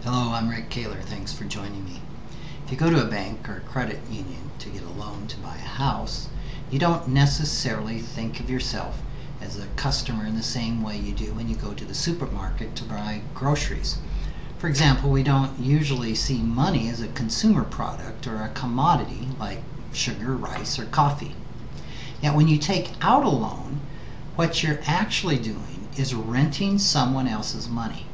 Hello, I'm Rick Kahler. Thanks for joining me. If you go to a bank or credit union to get a loan to buy a house, you don't necessarily think of yourself as a customer in the same way you do when you go to the supermarket to buy groceries. For example, we don't usually see money as a consumer product or a commodity like sugar, rice, or coffee. Yet when you take out a loan, what you're actually doing is renting someone else's money.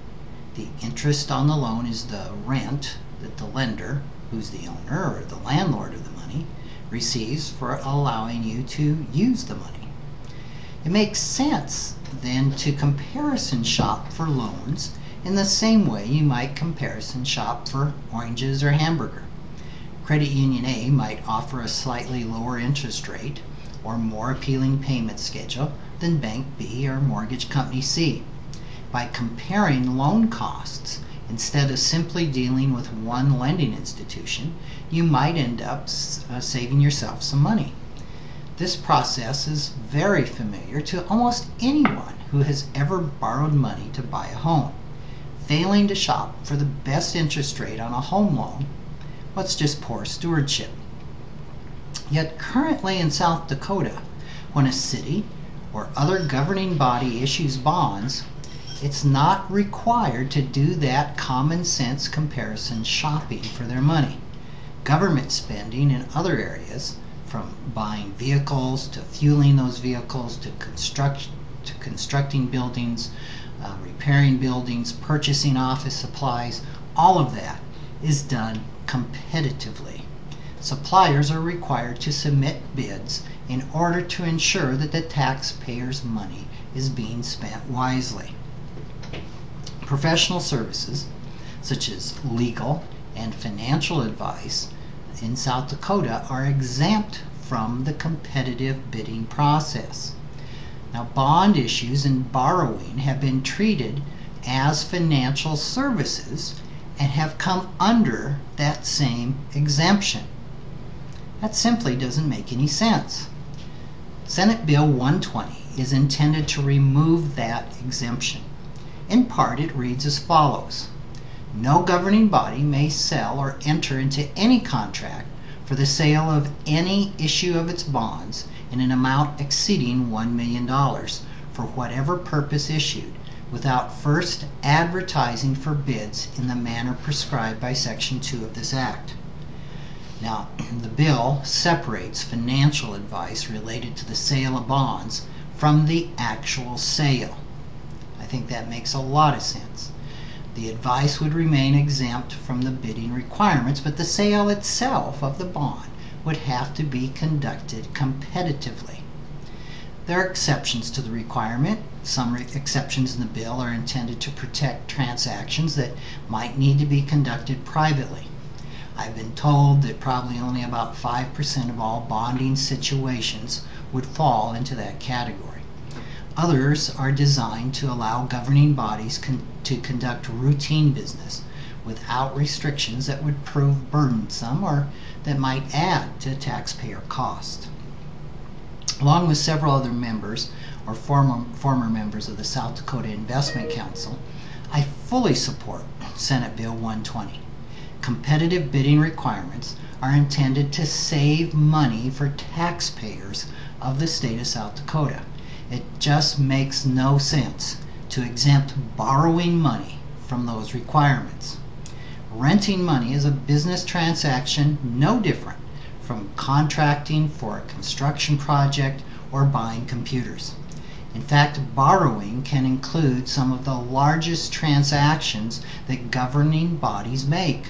The interest on the loan is the rent that the lender, who's the owner or the landlord of the money, receives for allowing you to use the money. It makes sense then to comparison shop for loans in the same way you might comparison shop for oranges or hamburger. Credit Union A might offer a slightly lower interest rate or more appealing payment schedule than Bank B or Mortgage Company C. By comparing loan costs, instead of simply dealing with one lending institution, you might end up saving yourself some money. This process is very familiar to almost anyone who has ever borrowed money to buy a home. Failing to shop for the best interest rate on a home loan, that's just poor stewardship. Yet currently in South Dakota, when a city or other governing body issues bonds, it's not required to do that common sense comparison shopping for their money. Government spending in other areas, from buying vehicles to fueling those vehicles to constructing buildings, repairing buildings, purchasing office supplies, all of that is done competitively. Suppliers are required to submit bids in order to ensure that the taxpayers' money is being spent wisely. Professional services, such as legal and financial advice in South Dakota, are exempt from the competitive bidding process. Now, bond issues and borrowing have been treated as financial services and have come under that same exemption. That simply doesn't make any sense. Senate Bill 120 is intended to remove that exemption. In part, it reads as follows: no governing body may sell or enter into any contract for the sale of any issue of its bonds in an amount exceeding $1 million for whatever purpose issued, without first advertising for bids in the manner prescribed by Section 2 of this Act. Now, the bill separates financial advice related to the sale of bonds from the actual sale. I think that makes a lot of sense. The advice would remain exempt from the bidding requirements, but the sale itself of the bond would have to be conducted competitively. There are exceptions to the requirement. Some exceptions in the bill are intended to protect transactions that might need to be conducted privately. I've been told that probably only about 5% of all bonding situations would fall into that category. Others are designed to allow governing bodies to conduct routine business without restrictions that would prove burdensome or that might add to taxpayer cost. Along with several other members or former members of the South Dakota Investment Council, I fully support Senate Bill 120. Competitive bidding requirements are intended to save money for taxpayers of the state of South Dakota. It just makes no sense to exempt borrowing money from those requirements. Renting money is a business transaction no different from contracting for a construction project or buying computers. In fact, borrowing can include some of the largest transactions that governing bodies make.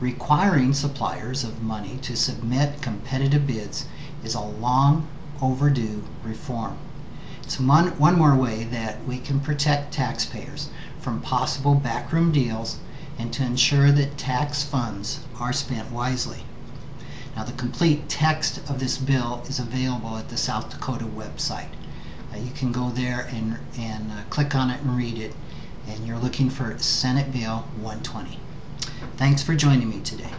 Requiring suppliers of money to submit competitive bids is a long overdue reform. It's one more way that we can protect taxpayers from possible backroom deals and to ensure that tax funds are spent wisely. Now, the complete text of this bill is available at the South Dakota website. You can go there and click on it and read it, and you're looking for Senate Bill 120. Thanks for joining me today.